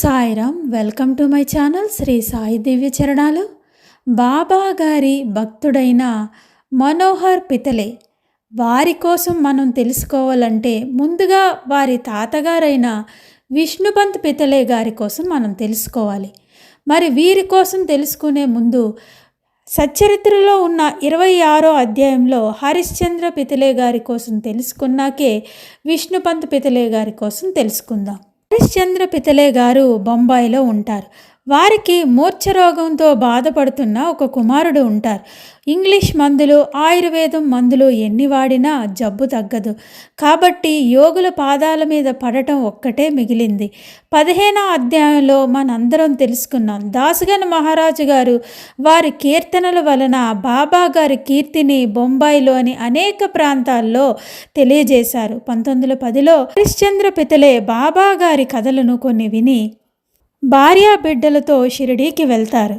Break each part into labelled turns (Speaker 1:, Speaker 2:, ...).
Speaker 1: Sairam. Welcome to my channel Shri Sai Divya Charanalu. Baba గారి భక్తుడైన మనోహర్ పితలే వారి కోసం మనం తెలుసుకోవాలంటే ముందుగా వారి తాతగారైన విష్ణుపంత్ పితలే గారి కోసం మనం తెలుసుకోవాలి. మరి వీరి కోసం తెలుసుకునే ముందు సచ్చరిత్రలో ఉన్న 26వ అధ్యాయంలో హరిశ్చంద్ర పితలే గారి కోసం తెలుసుకున్నాకే విష్ణుపంత్ పితలే గారి కోసం తెలుసుకుందాం. హరిశ్చంద్ర పితలే గారు బొంబాయిలో ఉంటారు. వారికి మూర్ఛ రోగంతో బాధపడుతున్న ఒక కుమారుడు ఉంటారు. ఇంగ్లీష్ మందులు, ఆయుర్వేదం మందులు ఎన్ని వాడినా జబ్బు తగ్గదు. కాబట్టి యోగుల పాదాల మీద పడటం ఒక్కటే మిగిలింది. 15వ అధ్యాయంలో మనందరం తెలుసుకున్నాం. దాసగన్ మహారాజు గారు వారి కీర్తనల వలన బాబా గారి కీర్తిని బొంబాయిలోని అనేక ప్రాంతాల్లో తెలియజేశారు. 1910లో హరిశ్చంద్ర పితలే బాబా గారి కథలను కొన్ని విని భార్యా బిడ్డలతో షిరిడీకి వెళ్తారు.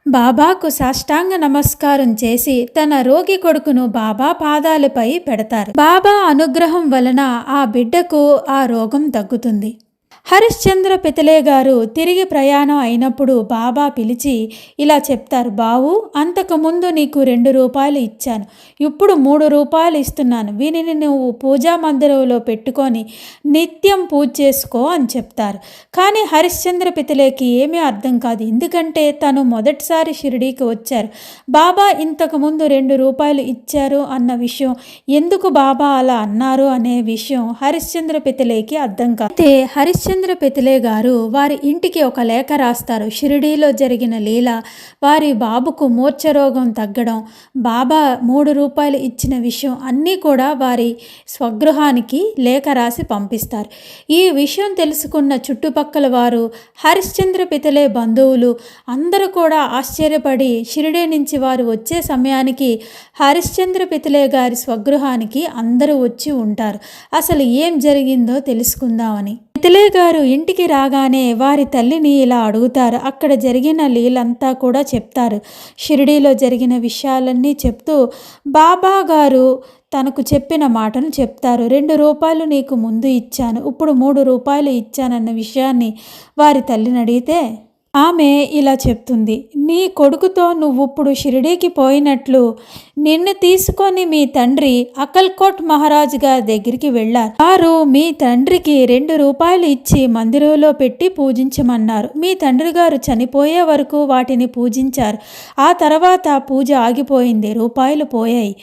Speaker 1: బాబాకు సాష్టాంగ నమస్కారం చేసి తన రోగి కొడుకును బాబా పాదాలపై పెడతారు. బాబా అనుగ్రహం వలన ఆ బిడ్డకు ఆ రోగం తగ్గుతుంది. హరిశ్చంద్ర పితలే గారు తిరిగి ప్రయాణం అయినప్పుడు బాబా పిలిచి ఇలా చెప్తారు, బావు, అంతకుముందు నీకు 2 రూపాయలు ఇచ్చాను, ఇప్పుడు 3 రూపాయలు ఇస్తున్నాను. వీనిని నువ్వు పూజా మందిరంలో పెట్టుకొని నిత్యం పూజ చేసుకో అని చెప్తారు. కానీ హరిశ్చంద్ర పితలేకి ఏమీ అర్థం కాదు. ఎందుకంటే తను మొదటిసారి షిరిడీకి వచ్చారు. బాబా ఇంతకుముందు 2 రూపాయలు ఇచ్చారు అన్న విషయం, ఎందుకు బాబా అలా అన్నారు అనే విషయం హరిశ్చంద్ర పితలేకి అర్థం కాదు. అయితే హరిశ్చంద్ర పితలే గారు వారి ఇంటికి ఒక లేఖ రాస్తారు. షిరిడీలో జరిగిన లీల, వారి బాబుకు మూర్ఛ రోగం తగ్గడం, బాబా 3 రూపాయలు ఇచ్చిన విషయం అన్నీ కూడా వారి స్వగృహానికి లేఖ రాసి పంపిస్తారు. ఈ విషయం తెలుసుకున్న చుట్టుపక్కల వారు, హరిశ్చంద్ర పితలే బంధువులు అందరూ కూడా ఆశ్చర్యపడి షిరిడీ నుంచి వారు వచ్చే సమయానికి హరిశ్చంద్ర పితలే గారి స్వగృహానికి అందరూ వచ్చి ఉంటారు. అసలు ఏం జరిగిందో తెలుసుకుందామని. పితలే గారు ఇంటికి రాగానే వారి తల్లిని ఇలా అడుగుతారు. అక్కడ జరిగిన లీలంతా కూడా చెప్తారు. షిరిడీలో జరిగిన విషయాలన్నీ చెప్తూ బాబా గారు తనకు చెప్పిన మాటను చెప్తారు. 2 రూపాయలు నీకు ముందు ఇచ్చాను, ఇప్పుడు 3 రూపాయలు ఇచ్చానన్న విషయాన్ని వారి తల్లిని అడిగితే ఆమె ఇలా చెప్తుంది, నీ కొడుకుతో నువ్వుప్పుడు షిరిడీకి పోయినట్లు నిన్ను తీసుకొని మీ తండ్రి అకల్కోట్ మహారాజు గారి దగ్గరికి వెళ్ళారు. వారు మీ తండ్రికి 2 రూపాయలు ఇచ్చి మందిరంలో పెట్టి పూజించమన్నారు. మీ తండ్రి గారు చనిపోయే వరకు వాటిని పూజించారు. ఆ తర్వాత పూజ ఆగిపోయింది, రూపాయలు పోయాయి.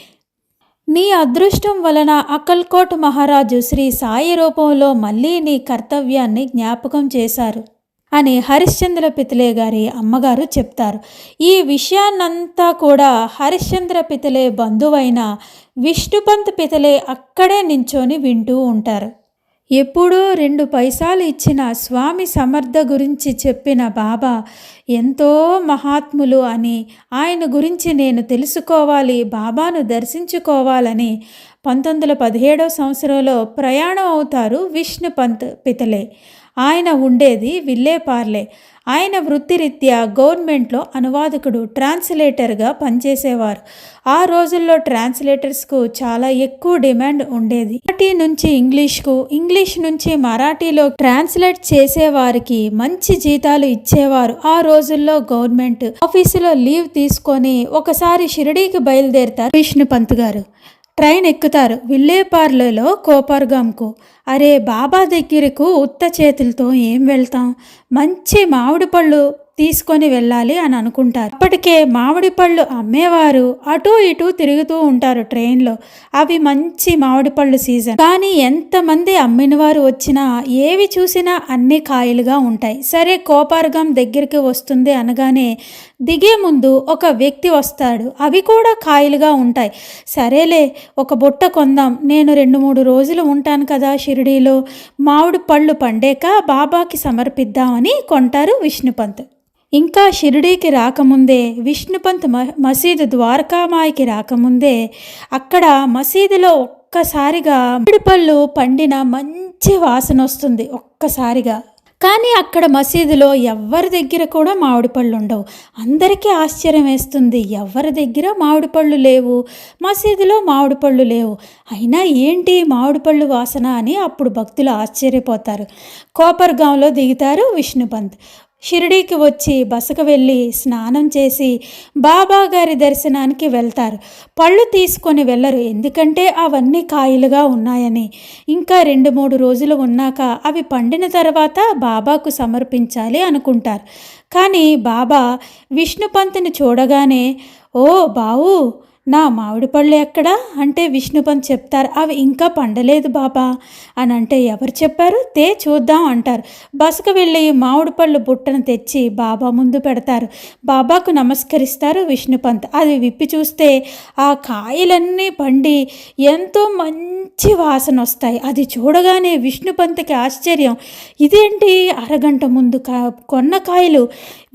Speaker 1: నీ అదృష్టం వలన అకల్కోట్ మహారాజు శ్రీ సాయి రూపంలో మళ్ళీ నీ కర్తవ్యాన్ని జ్ఞాపకం చేశారు అని హరిశ్చంద్ర పితలే గారి అమ్మగారు చెప్తారు. ఈ విషయాన్నంతా కూడా హరిశ్చంద్ర పితలే బంధువైన విష్ణుపంత్ పితలే అక్కడే నించొని వింటూ ఉంటారు. ఎప్పుడో 2 పైసాలు ఇచ్చిన స్వామి సమర్థ గురించి చెప్పిన బాబా ఎంతో మహాత్ములు అని, ఆయన గురించి నేను తెలుసుకోవాలి, బాబాను దర్శించుకోవాలని 1917వ సంవత్సరంలో ప్రయాణం అవుతారు విష్ణుపంత్ పితలే. ఆయన ఉండేది విల్లేపార్లే. ఆయన వృత్తిరీత్యా గవర్నమెంట్లో అనువాదకుడు, ట్రాన్స్లేటర్గా పనిచేసేవారు. ఆ రోజుల్లో ట్రాన్స్లేటర్స్కు చాలా ఎక్కువ డిమాండ్ ఉండేది. మరాఠీ నుంచి ఇంగ్లీష్కు, ఇంగ్లీష్ నుంచి మరాఠీలో ట్రాన్స్లేట్ చేసేవారికి మంచి జీతాలు ఇచ్చేవారు. ఆ రోజుల్లో గవర్నమెంట్ ఆఫీసులో లీవ్ తీసుకొని ఒకసారి షిరిడీకి బయలుదేరుతారు విష్ణుపంత్ గారు. ట్రైన్ ఎక్కుతారు విల్లేపార్లలో కోపర్గాంకు. అరే, బాబా దగ్గరకు ఉత్త చేతులతో ఏం వెళ్తాం, మంచి మామిడి పళ్ళు తీసుకొని వెళ్ళాలి అని అనుకుంటారు. అప్పటికే మామిడి పళ్ళు అమ్మేవారు అటూ ఇటూ తిరుగుతూ ఉంటారు ట్రైన్లో. అవి మంచి మామిడి పళ్ళు సీజన్. కానీ ఎంతమంది అమ్మిన వారు వచ్చినా ఏవి చూసినా అన్ని కాయలుగా ఉంటాయి. సరే, కోపర్గాం దగ్గరికి వస్తుంది అనగానే దిగే ముందు ఒక వ్యక్తి వస్తాడు. అవి కూడా కాయలుగా ఉంటాయి. సరేలే, ఒక బుట్ట కొందాం, నేను 2-3 రోజులు ఉంటాను కదా షిరిడీలో, మామిడి పళ్ళు పండాక బాబాకి సమర్పిద్దామని కొంటారు విష్ణుపంత్. ఇంకా షిరిడీకి రాకముందే విష్ణుపంత్ మసీదు ద్వారకామాయికి రాకముందే అక్కడ మసీదులో ఒక్కసారిగా మామిడి పళ్ళు పండిన మంచి వాసన వస్తుంది. ఒక్కసారిగా కానీ అక్కడ మసీదులో ఎవ్వరి దగ్గర కూడా మామిడి పళ్ళు ఉండవు. అందరికీ ఆశ్చర్యం వేస్తుంది, ఎవరి దగ్గర మామిడి పళ్ళు లేవు, మసీదులో మామిడి పళ్ళు లేవు, అయినా ఏంటి మామిడి పళ్ళు వాసన అని అప్పుడు భక్తులు ఆశ్చర్యపోతారు. కోపర్గాంలో దిగుతారు విష్ణుపంత్. షిరిడీకి వచ్చి బసకు వెళ్ళి స్నానం చేసి బాబా గారి దర్శనానికి వెళ్తారు. పళ్ళు తీసుకొని వెళ్ళరు, ఎందుకంటే అవన్నీ కాయలుగా ఉన్నాయని. ఇంకా 2-3 రోజులు ఉన్నాక అవి పండిన తర్వాత బాబాకు సమర్పించాలి అనుకుంటారు. కానీ బాబా విష్ణుపంత్ని చూడగానే, ఓ బావు, నా మామిడి పళ్ళు ఎక్కడా అంటే విష్ణుపంత్ చెప్తారు, అవి ఇంకా పండలేదు బాబా అని. అంటే ఎవరు చెప్పారు, చూద్దాం అంటారు. బసకు వెళ్ళి మామిడి పళ్ళు బుట్టను తెచ్చి బాబా ముందు పెడతారు. బాబాకు నమస్కరిస్తారు విష్ణుపంత్. అది విప్పి చూస్తే ఆ కాయలన్నీ పండి ఎంతో మంచి వాసన వస్తాయి. అది చూడగానే విష్ణుపంత్కి ఆశ్చర్యం, ఇదేంటి అరగంట ముందు కొన్న కాయలు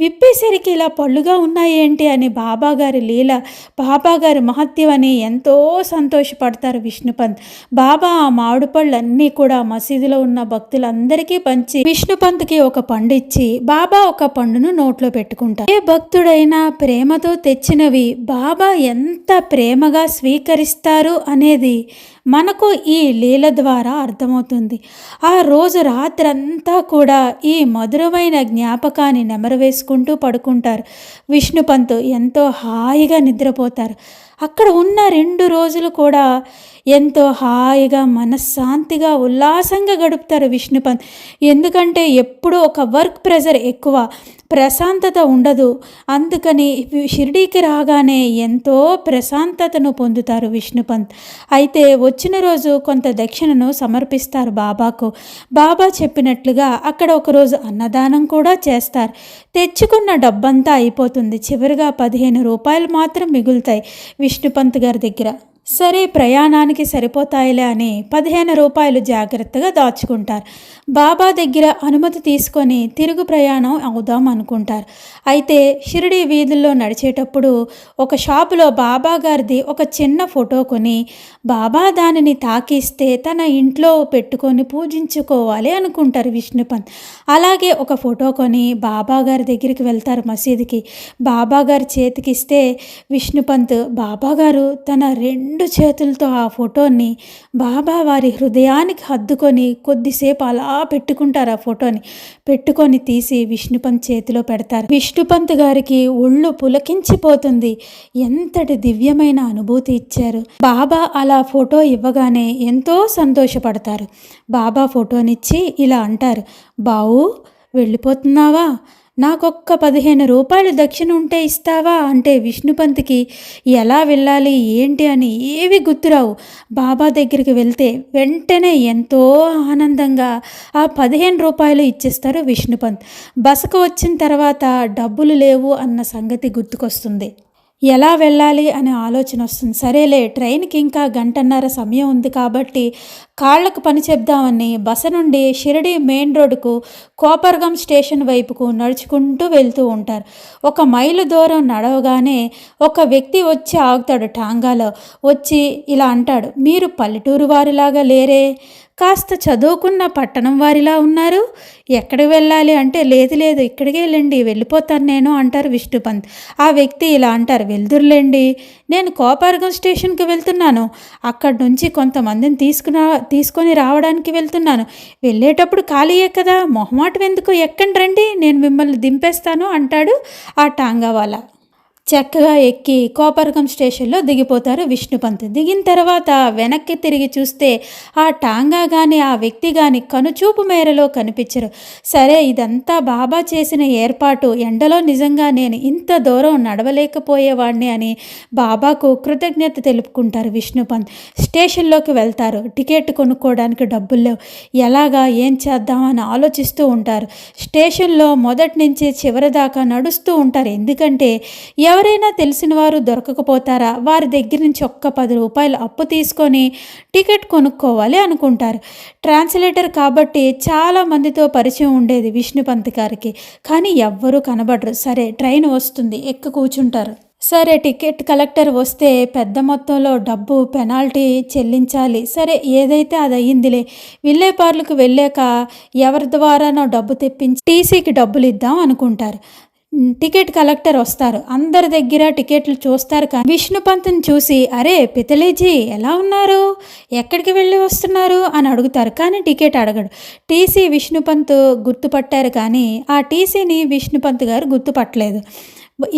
Speaker 1: విప్పేసరికి ఇలా పళ్ళుగా ఉన్నాయేంటి అని బాబాగారి లీల, బాబాగారి మహత్యం అని ఎంతో సంతోషపడతారు విష్ణుపంత్. బాబా ఆ మామిడి పళ్ళు అన్నీ కూడా మసీదులో ఉన్న భక్తులందరికీ పంచి విష్ణుపంత్కి ఒక పండు ఇచ్చి బాబా ఒక పండును నోట్లో పెట్టుకుంటారు. ఏ భక్తుడైనా ప్రేమతో తెచ్చినవి బాబా ఎంత ప్రేమగా స్వీకరిస్తారు అనేది మనకు ఈ లీల ద్వారా అర్థమవుతుంది. ఆ రోజు రాత్రంతా కూడా ఈ మధురమైన జ్ఞాపకాన్ని నెమరవేసుకుంటూ పడుకుంటారు. విష్ణుపంత్ ఎంతో హాయిగా నిద్రపోతారు. అక్కడ ఉన్న 2 రోజులు కూడా ఎంతో హాయిగా మనశ్శాంతిగా ఉల్లాసంగా గడుపుతారు విష్ణుపంత్. ఎందుకంటే ఎప్పుడూ ఒక వర్క్ ప్రెజర్ ఎక్కువ, ప్రశాంతత ఉండదు. అందుకని షిరిడీకి రాగానే ఎంతో ప్రశాంతతను పొందుతారు విష్ణుపంత్. అయితే వచ్చిన రోజు కొంత దక్షిణను సమర్పిస్తారు బాబాకు. బాబా చెప్పినట్లుగా అక్కడ ఒకరోజు అన్నదానం కూడా చేస్తారు. తెచ్చుకున్న డబ్బంతా అయిపోతుంది. చివరిగా 15 రూపాయలు మాత్రం మిగులుతాయి విష్ణుపంత్ గారి దగ్గర. సరే ప్రయాణానికి సరిపోతాయిలే అని 15 రూపాయలు జాగ్రత్తగా దాచుకుంటారు. బాబా దగ్గర అనుమతి తీసుకొని తిరుగు ప్రయాణం అవుదాం అనుకుంటారు. అయితే షిరిడి వీధుల్లో నడిచేటప్పుడు ఒక షాపులో బాబా గారిది ఒక చిన్న ఫోటో కొని బాబా దానిని తాకిస్తే తన ఇంట్లో పెట్టుకొని పూజించుకోవాలి అనుకుంటారు విష్ణుపంత్. అలాగే ఒక ఫోటో కొని బాబా గారి దగ్గరికి వెళ్తారు మసీదుకి. బాబా గారి చేతికిస్తే విష్ణుపంత్ బాబా గారు తన 2 చేతులతో ఆ ఫోటోని బాబా వారి హృదయానికి హద్దుకొని కొద్దిసేపు అలా పెట్టుకుంటారు. ఆ ఫోటోని పెట్టుకొని తీసి విష్ణుపంత్ చేతిలో పెడతారు. విష్ణుపంత్ గారికి ఒళ్ళు పులకించిపోతుంది. ఎంతటి దివ్యమైన అనుభూతి ఇచ్చారు. బాబా అలా ఫోటో ఇవ్వగానే ఎంతో సంతోషపడతారు. బాబా ఫోటోనిచ్చి ఇలా అంటారు, బావు వెళ్ళిపోతున్నావా, నాకొక్క 15 రూపాయలు దక్షిణ ఉంటే ఇస్తావా అంటే విష్ణుపంత్కి ఎలా వెళ్ళాలి ఏంటి అని ఏవి గుర్తురావు. బాబా దగ్గరికి వెళ్తే వెంటనే ఎంతో ఆనందంగా ఆ 15 రూపాయలు ఇచ్చేస్తారు విష్ణుపంత్. బసకు వచ్చిన తర్వాత డబ్బులు లేవు అన్న సంగతి గుర్తుకొస్తుంది. ఎలా వెళ్ళాలి అనే ఆలోచన వస్తుంది. సరేలే ట్రైన్కి ఇంకా 1.5 గంట సమయం ఉంది కాబట్టి కాళ్లకు పని చెప్దామని బస నుండి షిరిడి మెయిన్ రోడ్డుకు కోపర్గం స్టేషన్ వైపుకు నడుచుకుంటూ వెళ్తూ ఉంటారు. 1 మైలు దూరం నడవగానే ఒక వ్యక్తి వచ్చి ఆగుతాడు. టాంగాలో వచ్చి ఇలా అంటాడు, మీరు పల్లెటూరు వారిలాగా లేరే, కాస్త చదువుకున్న పట్టణం వారిలా ఉన్నారు, ఎక్కడికి వెళ్ళాలి అంటే లేదు లేదు ఇక్కడికే వెళ్ళండి వెళ్ళిపోతాను నేను అంటారు విష్ణుపంత్. ఆ వ్యక్తి ఇలా అంటారు, వెళ్తురులేండి, నేను కోపర్గం స్టేషన్కి వెళ్తున్నాను, అక్కడి నుంచి కొంతమందిని తీసుకొని రావడానికి వెళ్తున్నాను, వెళ్ళేటప్పుడు ఖాళీయే కదా, మొహమాటం ఎందుకు, ఎక్కండి రండి నేను మిమ్మల్ని దింపేస్తాను అంటాడు ఆ టాంగా వాళ్ళ. చక్కగా ఎక్కి కోపర్గం స్టేషన్లో దిగిపోతారు విష్ణుపంత్. దిగిన తర్వాత వెనక్కి తిరిగి చూస్తే ఆ టాంగా కానీ ఆ వ్యక్తి కానీ కనుచూపు మేరలో కనిపించరు. సరే ఇదంతా బాబా చేసిన ఏర్పాటు, ఎండలో నిజంగా నేను ఇంత దూరం నడవలేకపోయేవాడిని అని బాబాకు కృతజ్ఞత తెలుపుకుంటారు విష్ణుపంత్. స్టేషన్లోకి వెళ్తారు. టికెట్ కొనుక్కోవడానికి డబ్బులు లేవు. ఎలాగా ఏం చేద్దామని ఆలోచిస్తూ ఉంటారు. స్టేషన్లో మొదటి నుంచి చివరి దాకా నడుస్తూ ఉంటారు. ఎందుకంటే ఎవరైనా తెలిసిన వారు దొరకకపోతారా, వారి దగ్గర నుంచి ఒక్క 10 రూపాయలు అప్పు తీసుకొని టికెట్ కొనుక్కోవాలి అనుకుంటారు. ట్రాన్స్లేటర్ కాబట్టి చాలా మందితో పరిచయం ఉండేది విష్ణుపంత్ గారికి. కానీ ఎవ్వరూ కనబడరు. సరే ట్రైన్ వస్తుంది, ఎక్కి కూర్చుంటారు. సరే టికెట్ కలెక్టర్ వస్తే పెద్ద మొత్తంలో డబ్బు పెనాల్టీ చెల్లించాలి. సరే ఏదైతే అది అయ్యిందిలే. విలేపార్లకు వెళ్ళాక ఎవరి ద్వారానో డబ్బు తెప్పించి టీసీకి డబ్బులు ఇద్దాం అనుకుంటారు. టికెట్ కలెక్టర్ వస్తారు. అందరి దగ్గర టికెట్లు చూస్తారు. కానీ విష్ణుపంత్ని చూసి అరే పితలేజీ ఎలా ఉన్నారు, ఎక్కడికి వెళ్ళి వస్తున్నారు అని అడుగుతారు. కానీ టికెట్ అడగడు. టీసీ విష్ణుపంత్ గుర్తుపట్టారు కానీ ఆ టీసీని విష్ణుపంత్ గారు గుర్తుపట్టలేదు.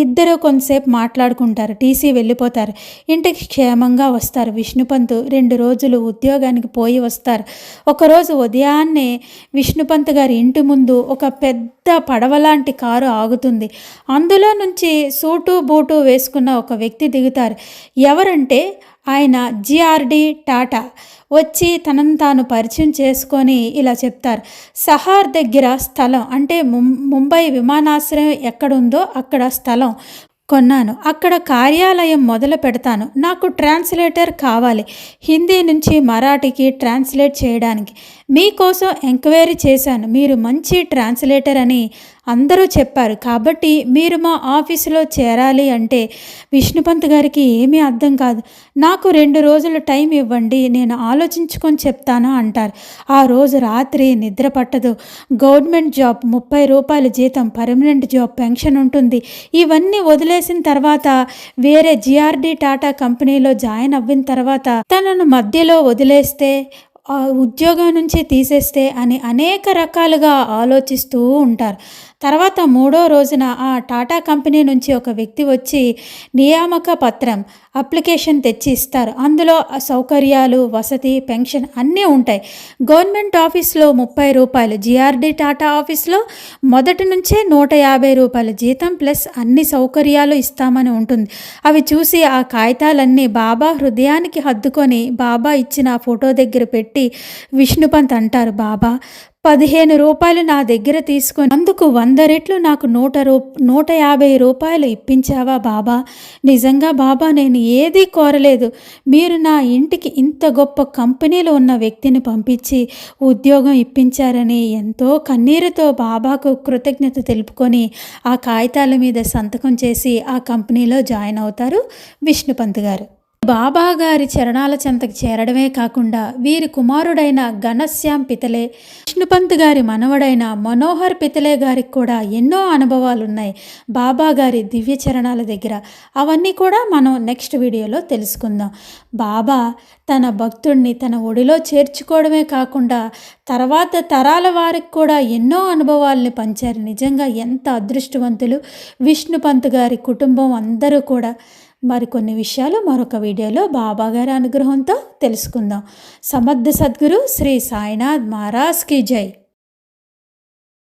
Speaker 1: ఇద్దరు కొంతసేపు మాట్లాడుకుంటారు. టీసీ వెళ్ళిపోతారు. ఇంటికి క్షేమంగా వస్తారు. విష్ణుపంత్ 2 రోజులు ఉద్యోగానికి పోయి వస్తారు. ఒకరోజు ఉదయాన్నే విష్ణుపంత్ గారి ఇంటి ముందు ఒక పెద్ద పడవలాంటి కారు ఆగుతుంది. అందులో నుంచి సూటు బూటు వేసుకున్న ఒక వ్యక్తి దిగుతారు. ఎవరంటే ఆయన జిఆర్డి టాటా. వచ్చి తనను తాను పరిచయం చేసుకొని ఇలా చెప్తారు. సహార్ దగ్గర స్థలం అంటే ముంబై విమానాశ్రయం ఎక్కడుందో అక్కడ స్థలం కొన్నాను. అక్కడ కార్యాలయం మొదలు పెడతాను. నాకు ట్రాన్స్లేటర్ కావాలి. హిందీ నుంచి మరాఠీకి ట్రాన్స్లేట్ చేయడానికి. మీకోసం ఎంక్వైరీ చేశాను. మీరు మంచి ట్రాన్స్లేటర్ అని అందరూ చెప్పారు. కాబట్టి మీరు మా ఆఫీసులో చేరాలి అంటే విష్ణుపంత్ గారికి ఏమీ అర్థం కాదు. నాకు 2 రోజులు టైం ఇవ్వండి, నేను ఆలోచించుకొని చెప్తాను అంటారు. ఆ రోజు రాత్రి నిద్ర పట్టదు. గవర్నమెంట్ జాబ్, 30 రూపాయల జీతం, పర్మనెంట్ జాబ్, పెన్షన్ ఉంటుంది. ఇవన్నీ వదిలేసిన తర్వాత వేరే జిఆర్డి టాటా కంపెనీలో జాయిన్ అవ్విన తర్వాత తనను మధ్యలో వదిలేస్తే, ఉద్యోగం నుంచి తీసేస్తే అని అనేక రకాలుగా ఆలోచిస్తూ ఉంటారు. తర్వాత 3వ రోజున ఆ టాటా కంపెనీ నుంచి ఒక వ్యక్తి వచ్చి నియామక పత్రం అప్లికేషన్ తెచ్చి ఇస్తారు. అందులో సౌకర్యాలు, వసతి, పెన్షన్ అన్నీ ఉంటాయి. గవర్నమెంట్ ఆఫీస్లో 30 రూపాయలు, జిఆర్డి టాటా ఆఫీస్లో మొదటి నుంచే 150 రూపాయల జీతం ప్లస్ అన్ని సౌకర్యాలు ఇస్తామని ఉంటుంది. అవి చూసి ఆ కాగితాలన్నీ బాబా హృదయానికి హత్తుకొని బాబా ఇచ్చిన ఫోటో దగ్గర పెట్టి విష్ణుపంత్ అంటారు, బాబా 15 రూపాయలు నా దగ్గర తీసుకొని అందుకు 100 రెట్లు నాకు 150 రూపాయలు ఇప్పించావా బాబా? నిజంగా బాబా నేను ఏదీ కోరలేదు. మీరు నా ఇంటికి ఇంత గొప్ప కంపెనీలో ఉన్న వ్యక్తిని పంపించి ఉద్యోగం ఇప్పించారని ఎంతో కన్నీరుతో బాబాకు కృతజ్ఞత తెలుపుకొని ఆ కాగితాల మీద సంతకం చేసి ఆ కంపెనీలో జాయిన్ అవుతారు విష్ణుపంత్ గారు. బాబా గారి చరణాల చెంతకు చేరడమే కాకుండా వీరి కుమారుడైన ఘనశ్యామ్ పితలే, విష్ణుపంత్ గారి మనవడైన మనోహర్ పితలే గారికి కూడా ఎన్నో అనుభవాలు ఉన్నాయి బాబా గారి దివ్య చరణాల దగ్గర. అవన్నీ కూడా మనం నెక్స్ట్ వీడియోలో తెలుసుకుందాం. బాబా తన భక్తుడిని తన ఒడిలో చేర్చుకోవడమే కాకుండా తర్వాత తరాల వారికి కూడా ఎన్నో అనుభవాల్ని పంచారు. నిజంగా ఎంత అదృష్టవంతులు విష్ణుపంత్ గారి కుటుంబం అందరూ కూడా. మరికొన్ని విషయాలు మరొక వీడియోలో బాబా గారి అనుగ్రహంతో తెలుసుకుందాం. సమర్థ సద్గురు శ్రీ సాయినాథ్ మహారాజ్ కీ జై.